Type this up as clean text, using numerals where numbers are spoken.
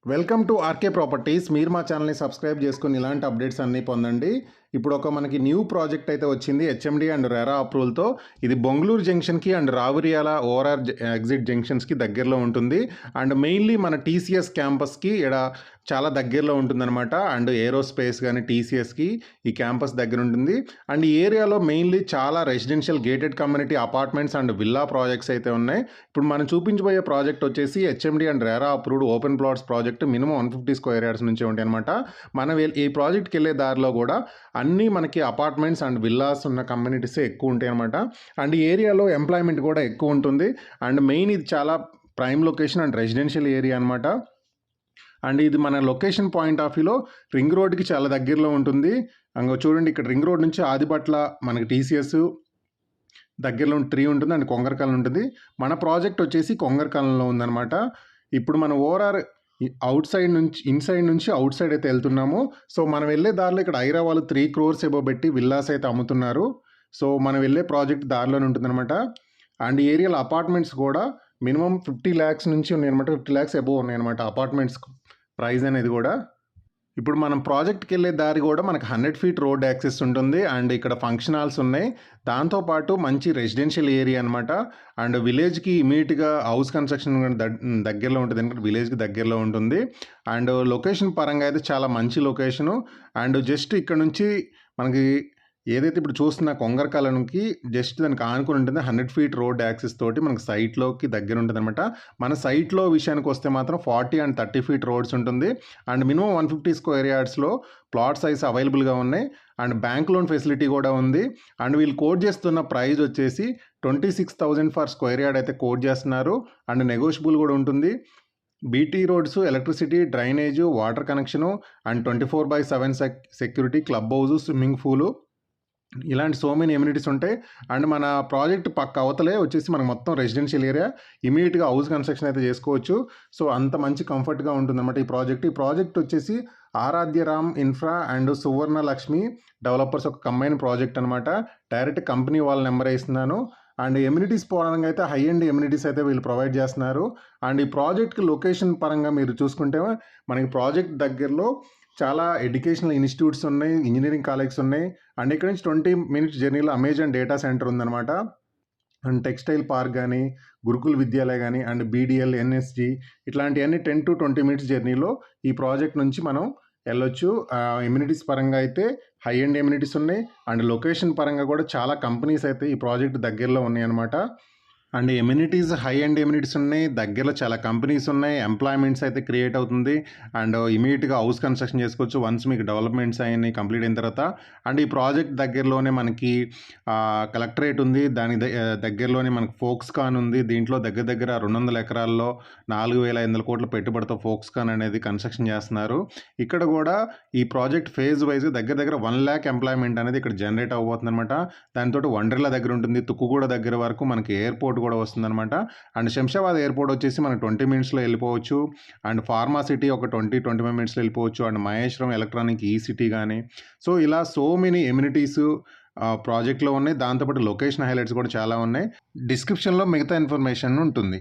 Welcome to RK properties. మీరు మా ఛానల్ని సబ్స్క్రైబ్ చేసుకుని ఇలాంటి అప్డేట్స్ అన్నీ పొందండి. ఇప్పుడు మనకి న్యూ ప్రాజెక్ట్ అయితే వచ్చింది హెచ్ఎండి అండ్ రెరా అప్రూవల్తో. ఇది బొంగళూరు జంక్షన్కి అండ్ రావురియాల ఓఆర్ఆర్ ఎగ్జిట్ జంక్షన్స్కి దగ్గరలో ఉంటుంది. అండ్ మెయిన్లీ మన టీసీఎస్ క్యాంపస్కి ఇక్కడ చాలా దగ్గరలో ఉంటుందన్నమాట. అండ్ ఏరోస్పేస్ కానీ టీసీఎస్కి ఈ క్యాంపస్ దగ్గర ఉంటుంది. అండ్ ఈ ఏరియాలో మెయిన్లీ చాలా residential gated community apartments and villa projects అయితే ఉన్నాయి. ఇప్పుడు మనం చూపించబోయే ప్రాజెక్ట్ వచ్చేసి HMD and RERA approved open plots project. Minimum 150 square yards నుంచి ఉంటాయి అనమాట. మనం ఈ ప్రాజెక్ట్కి వెళ్ళే దారిలో కూడా అన్నీ మనకి అపార్ట్మెంట్స్ అండ్ విల్లాస్ ఉన్న కమ్యూనిటీసే ఎక్కువ ఉంటాయి అనమాట. అండ్ ఈ ఏరియాలో ఎంప్లాయ్మెంట్ కూడా ఎక్కువ ఉంటుంది. అండ్ మెయిన్ ఇది చాలా prime location and residential area అనమాట. అండ్ ఇది మన లొకేషన్ పాయింట్ ఆఫ్ వ్యూలో రింగ్ రోడ్కి చాలా దగ్గరలో ఉంటుంది. అంగ చూడండి, ఇక్కడ రింగ్ రోడ్ నుంచి ఆదిపట్ల మనకి టీసీఎస్ దగ్గరలో 3 ఉంటుంది అండ్ కొంగరకాలం ఉంటుంది. మన ప్రాజెక్ట్ వచ్చేసి కొంగరకాలంలో ఉందన్నమాట. ఇప్పుడు మన ఓఆర్ఆర్ అవుట్ సైడ్ నుంచి ఇన్సైడ్ నుంచి అవుట్ సైడ్ అయితే వెళ్తున్నాము. సో మనం వెళ్ళే దారిలో ఇక్కడ ఐరా వాళ్ళు 3 crores ఎబో పెట్టి విల్లాస్ అయితే అమ్ముతున్నారు. సో మనం వెళ్ళే ప్రాజెక్ట్ దారిలోనే ఉంటుందన్నమాట. అండ్ ఈ ఏరియాలో అపార్ట్మెంట్స్ కూడా మినిమం 50 lakhs నుంచి ఉన్నాయన్నమాట. 50 lakhs ఎబో ఉన్నాయన్నమాట అపార్ట్మెంట్స్ ప్రైస్ అనేది కూడా. ఇప్పుడు మనం ప్రాజెక్ట్కి వెళ్ళే దారి కూడా మనకు 100 feet రోడ్ యాక్సెస్ ఉంటుంది. అండ్ ఇక్కడ ఫంక్షన్ హాల్స్ ఉన్నాయి. దాంతోపాటు మంచి రెసిడెన్షియల్ ఏరియా అనమాట. అండ్ విలేజ్కి ఇమీడియట్గా హౌస్ కన్స్ట్రక్షన్ దగ్గరలో ఉంటుంది, ఎందుకంటే విలేజ్కి దగ్గరలో ఉంటుంది. అండ్ లొకేషన్ పరంగా అయితే చాలా మంచి లొకేషను. అండ్ జస్ట్ ఇక్కడ నుంచి మనకి ఏదైతే ఇప్పుడు చూస్తున్న కొంగరకాలనికి జస్ట్ దానికి ఆనుకుని ఉంటుంది. 100 feet రోడ్ యాక్సెస్ తోటి మనకి సైట్లోకి దగ్గర ఉంటుంది అనమాట. మన సైట్లో విషయానికి వస్తే మాత్రం 40 and 30 feet రోడ్స్ ఉంటుంది. అండ్ మినిమం 150 స్క్వేర్ యార్డ్స్లో ప్లాట్ సైజ్ అవైలబుల్గా ఉన్నాయి. అండ్ బ్యాంక్ లోన్ ఫెసిలిటీ కూడా ఉంది. అండ్ వీళ్ళు కోట్ చేస్తున్న ప్రైస్ వచ్చేసి 26,000 ఫర్ స్క్వేర్ యార్డ్ అయితే కోట్ చేస్తున్నారు. అండ్ నెగోషియబుల్ కూడా ఉంటుంది. BT roads, electricity, drainage, water connection and 24/7 security, club house, swimming pool, ఇలాంటి సో మెనీ ఎమ్యూనిటీస్ ఉంటాయి. అండ్ మన ప్రాజెక్ట్ పక్క అవతలే వచ్చేసి మనకు మొత్తం రెసిడెన్షియల్ ఏరియా. ఇమీడియట్గా హౌస్ కన్స్ట్రక్షన్ అయితే చేసుకోవచ్చు. సో అంత మంచి కంఫర్ట్గా ఉంటుందన్నమాట ఈ ప్రాజెక్ట్ వచ్చేసి Aradhyaram infra and Suvarna Lakshmi developers ఒక కంబైన్ ప్రాజెక్ట్ అనమాట. డైరెక్ట్ కంపెనీ వాళ్ళ నెంబర్ ఇస్తున్నాను. అండ్ ఎమ్యూనిటీస్ పరంగా అయితే హై అండ్ ఎమ్యూనిటీస్ అయితే వీళ్ళు ప్రొవైడ్ చేస్తున్నారు. అండ్ ఈ ప్రాజెక్ట్కి లొకేషన్ పరంగా మీరు చూసుకుంటే మనకి ప్రాజెక్ట్ దగ్గరలో చాలా ఎడ్యుకేషనల్ ఇన్స్టిట్యూట్స్ ఉన్నాయి, ఇంజనీరింగ్ కాలేజెస్ ఉన్నాయి. అండ్ ఇక్కడ నుంచి 20 minutes జర్నీలో అమెజాన్ డేటా సెంటర్ ఉందన్నమాట. అండ్ టెక్స్టైల్ పార్క్ కానీ, గురుకుల్ విద్యాలయ కానీ, అండ్ బీడిఎల్, ఎన్ఎస్జి ఇట్లాంటివన్నీ 10 to 20 minutes జర్నీలో ఈ ప్రాజెక్ట్ నుంచి మనం వెళ్ళొచ్చు. ఎమ్యూనిటీస్ పరంగా అయితే హై అండ్ ఎమ్యూనిటీస్ ఉన్నాయి. అండ్ లొకేషన్ పరంగా కూడా చాలా కంపెనీస్ అయితే ఈ ప్రాజెక్ట్ దగ్గరలో ఉన్నాయి అనమాట. And amenities high and amenities ఉన్నాయి, దగ్గరలో చాలా కంపెనీస్ ఉన్నాయి, ఎంప్లాయ్మెంట్స్ అయితే క్రియేట్ అవుతుంది. అండ్ ఇమీడియట్గా హౌస్ కన్స్ట్రక్షన్ చేసుకోవచ్చు వన్స్ మీకు డెవలప్మెంట్స్ అయ్యి కంప్లీట్ అయిన తర్వాత. అండ్ ఈ ప్రాజెక్ట్ దగ్గరలోనే మనకి కలెక్టరేట్ ఉంది. దాని దగ్గరలోనే మనకి ఫోక్స్కాన్ ఉంది. దీంట్లో దగ్గర 200 ఎకరాల్లో 4,500 కోట్ల పెట్టుబడితో ఫోక్స్కాన్ అనేది కన్స్ట్రక్షన్ చేస్తున్నారు. ఇక్కడ కూడా ఈ ప్రాజెక్ట్ ఫేజ్ వైజ్ దగ్గర 1 lakh ఎంప్లాయ్మెంట్ అనేది ఇక్కడ జనరేట్ అవ్వబోతుంది అనమాట. దానితో వండర్లా దగ్గర ఉంటుంది, తుక్కుగూడ దగ్గర వరకు మనకి ఎయిర్పోర్ట్ కూడా వస్తుందన్నమాట. అండ్ శంషాబాద్ ఎయిర్పోర్ట్ వచ్చేసి మనకి 20 minutesలో వెళ్ళిపోవచ్చు. అండ్ ఫార్మా సిటీ ఒక 20-25 minutesలో వెళ్ళిపోవచ్చు. అండ్ మహేశ్వరం ఎలక్ట్రానిక్ ఈ సిటీ కానీ. సో ఇలా సో మెనీ ఎమ్యూనిటీస్ ప్రాజెక్ట్లో ఉన్నాయి. దాంతోపాటు లొకేషన్ హైలైట్స్ కూడా చాలా ఉన్నాయి. డిస్క్రిప్షన్లో మిగతా ఇన్ఫర్మేషన్ ఉంటుంది.